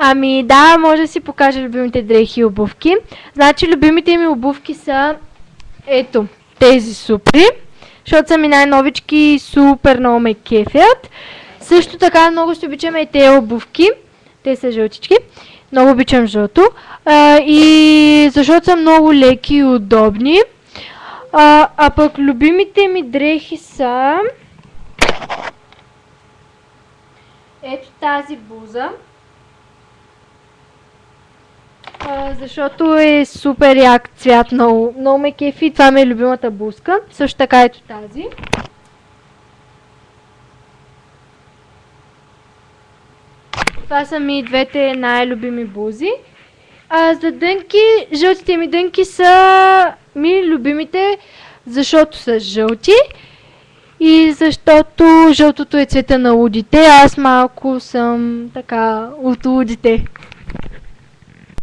Ами да, може да си покажа любимите дрехи и обувки. Значи любимите ми обувки са ето тези супри, защото са ми най-новички и супер много ме кефят. Също така много ще обичаме и тези обувки. Те са жълтички. Много обичам жълто. И защото са много леки и удобни. А пък любимите ми дрехи са ето тази блуза. Защото е супер як цвят, много ме кефи. Това ми е любимата блузка. Също така ето тази. Това са ми двете най-любими блузи. За дънки, жълтите ми дънки са ми любимите, защото са жълти и защото жълтото е цвета на лудите. Аз малко съм така от лудите.